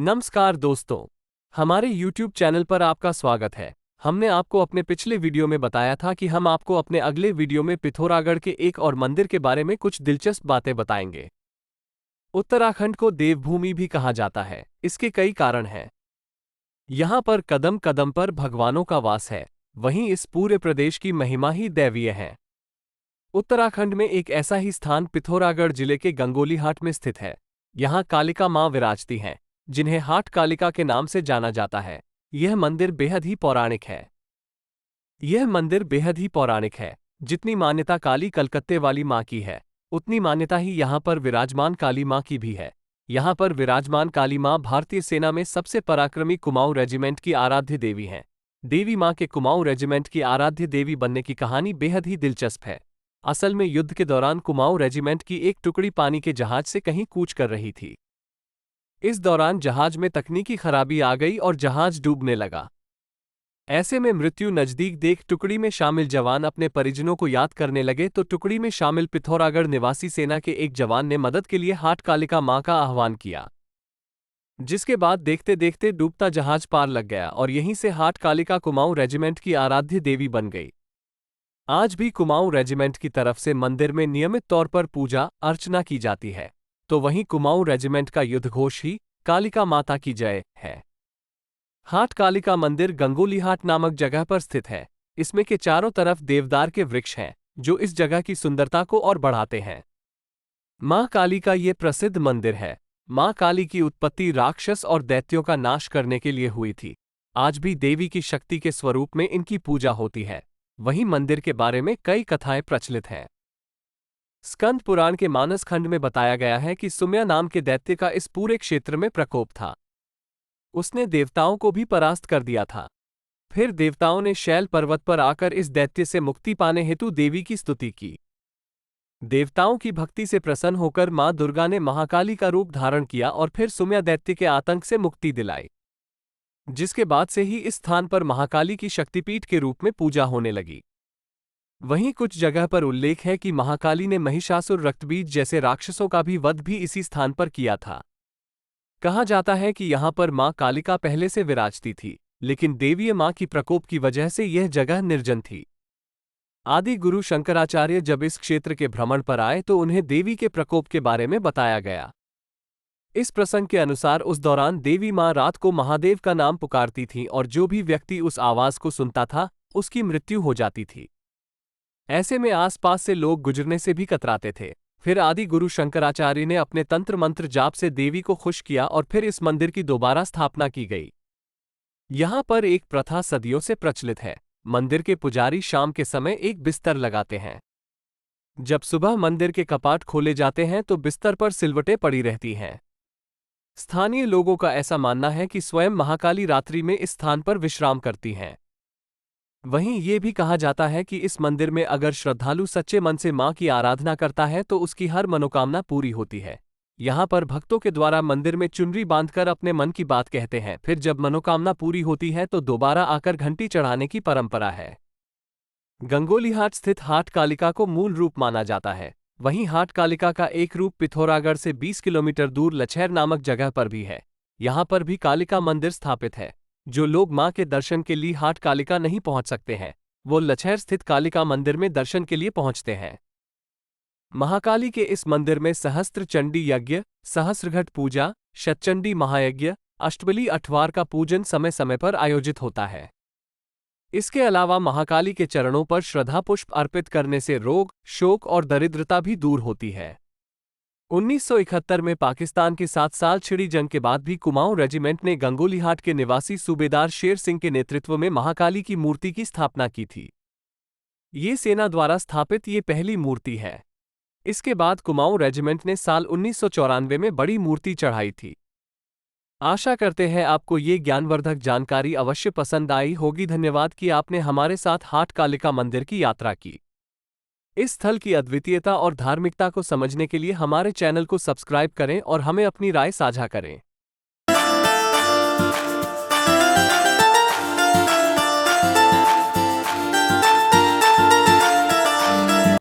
नमस्कार दोस्तों, हमारे YouTube चैनल पर आपका स्वागत है। हमने आपको अपने पिछले वीडियो में बताया था कि हम आपको अपने अगले वीडियो में पिथौरागढ़ के एक और मंदिर के बारे में कुछ दिलचस्प बातें बताएंगे। उत्तराखंड को देवभूमि भी कहा जाता है। इसके कई कारण हैं। यहाँ पर कदम कदम पर भगवानों का वास है। वहीं इस पूरे प्रदेश की महिमा ही दैवीय है। उत्तराखंड में एक ऐसा ही स्थान पिथौरागढ़ जिले के गंगोलीहाट में स्थित है। यहाँ कालिका मां विराजती हैं, जिन्हें हाट कालिका के नाम से जाना जाता है। यह मंदिर बेहद ही पौराणिक है। जितनी मान्यता काली कलकत्ते वाली मां की है, उतनी मान्यता ही यहाँ पर विराजमान काली मां की भी है। यहाँ पर विराजमान काली मां भारतीय सेना में सबसे पराक्रमी कुमाऊं रेजिमेंट की आराध्य देवी हैं। देवी मां के कुमाऊं रेजिमेंट की आराध्य देवी बनने की कहानी बेहद ही दिलचस्प है। असल में युद्ध के दौरान कुमाऊं रेजिमेंट की एक टुकड़ी पानी के जहाज से कहीं कूच कर रही थी। इस दौरान जहाज में तकनीकी खराबी आ गई और जहाज डूबने लगा। ऐसे में मृत्यु नजदीक देख टुकड़ी में शामिल जवान अपने परिजनों को याद करने लगे तो टुकड़ी में शामिल पिथौरागढ़ निवासी सेना के एक जवान ने मदद के लिए हाट कालिका मां का आह्वान किया, जिसके बाद देखते देखते डूबता जहाज पार लग गया और यहीं से हाट कालिका कुमाऊं रेजिमेंट की आराध्य देवी बन गई। आज भी कुमाऊं रेजिमेंट की तरफ से मंदिर में नियमित तौर पर पूजा अर्चना की जाती है। तो वहीं कुमाऊं रेजिमेंट का युद्धघोष ही कालिका माता की जय है। हाट कालिका मंदिर गंगोलीहाट नामक जगह पर स्थित है। इसमें के चारों तरफ देवदार के वृक्ष हैं, जो इस जगह की सुंदरता को और बढ़ाते हैं। मां काली का ये प्रसिद्ध मंदिर है। मां काली की उत्पत्ति राक्षस और दैत्यों का नाश करने के लिए हुई थी। आज भी देवी की शक्ति के स्वरूप में इनकी पूजा होती है। वहीं मंदिर के बारे में कई कथाएं प्रचलित हैं। स्कंद पुराण के मानस खंड में बताया गया है कि सुम्या नाम के दैत्य का इस पूरे क्षेत्र में प्रकोप था। उसने देवताओं को भी परास्त कर दिया था। फिर देवताओं ने शैल पर्वत पर आकर इस दैत्य से मुक्ति पाने हेतु देवी की स्तुति की। देवताओं की भक्ति से प्रसन्न होकर मां दुर्गा ने महाकाली का रूप धारण किया और फिर सुम्या दैत्य के आतंक से मुक्ति दिलाई, जिसके बाद से ही इस स्थान पर महाकाली की शक्तिपीठ के रूप में पूजा होने लगी। वहीं कुछ जगह पर उल्लेख है कि महाकाली ने महिषासुर रक्तबीज जैसे राक्षसों का भी वध भी इसी स्थान पर किया था। कहा जाता है कि यहाँ पर मां कालिका पहले से विराजती थी, लेकिन देवीय मां की प्रकोप की वजह से यह जगह निर्जन थी। आदि गुरु शंकराचार्य जब इस क्षेत्र के भ्रमण पर आए तो उन्हें देवी के प्रकोप के बारे में बताया गया। इस प्रसंग के अनुसार उस दौरान देवी मां रात को महादेव का नाम पुकारती थीं और जो भी व्यक्ति उस आवाज को सुनता था उसकी मृत्यु हो जाती थी। ऐसे में आसपास से लोग गुजरने से भी कतराते थे। फिर आदि गुरु शंकराचार्य ने अपने तंत्र मंत्र जाप से देवी को खुश किया और फिर इस मंदिर की दोबारा स्थापना की गई। यहां पर एक प्रथा सदियों से प्रचलित है। मंदिर के पुजारी शाम के समय एक बिस्तर लगाते हैं। जब सुबह मंदिर के कपाट खोले जाते हैं तो बिस्तर पर सिलवटें पड़ी रहती हैं। स्थानीय लोगों का ऐसा मानना है कि स्वयं महाकाली रात्रि में इस स्थान पर विश्राम करती हैं। वहीं ये भी कहा जाता है कि इस मंदिर में अगर श्रद्धालु सच्चे मन से मां की आराधना करता है तो उसकी हर मनोकामना पूरी होती है। यहाँ पर भक्तों के द्वारा मंदिर में चुनरी बांधकर अपने मन की बात कहते हैं। फिर जब मनोकामना पूरी होती है तो दोबारा आकर घंटी चढ़ाने की परंपरा है। गंगोलीहाट स्थित हाट कालिका को मूल रूप माना जाता है। वहीं हाट कालिका का एक रूप पिथौरागढ़ से 20 किलोमीटर दूर लछैर नामक जगह पर भी है। यहाँ पर भी कालिका मंदिर स्थापित है। जो लोग मां के दर्शन के लिए हाट कालिका नहीं पहुंच सकते हैं, वो लछैर स्थित कालिका मंदिर में दर्शन के लिए पहुंचते हैं। महाकाली के इस मंदिर में सहस्त्र चंडी यज्ञ, सहस्रघट पूजा, शतचंडी महायज्ञ, अष्टबली अठवार का पूजन समय समय पर आयोजित होता है। इसके अलावा महाकाली के चरणों पर श्रद्धा पुष्प अर्पित करने से रोग, शोक और दरिद्रता भी दूर होती है। 1971 में पाकिस्तान के 7 साल छिड़ी जंग के बाद भी कुमाऊं रेजिमेंट ने गंगोलीहाट के निवासी सूबेदार शेर सिंह के नेतृत्व में महाकाली की मूर्ति की स्थापना की थी। ये सेना द्वारा स्थापित ये पहली मूर्ति है। इसके बाद कुमाऊं रेजिमेंट ने साल 1994 में बड़ी मूर्ति चढ़ाई थी। आशा करते हैं आपको ये ज्ञानवर्धक जानकारी अवश्य पसंद आई होगी। धन्यवाद कि आपने हमारे साथ हाट कालिका मंदिर की यात्रा की। इस स्थल की अद्वितीयता और धार्मिकता को समझने के लिए हमारे चैनल को सब्सक्राइब करें और हमें अपनी राय साझा करें।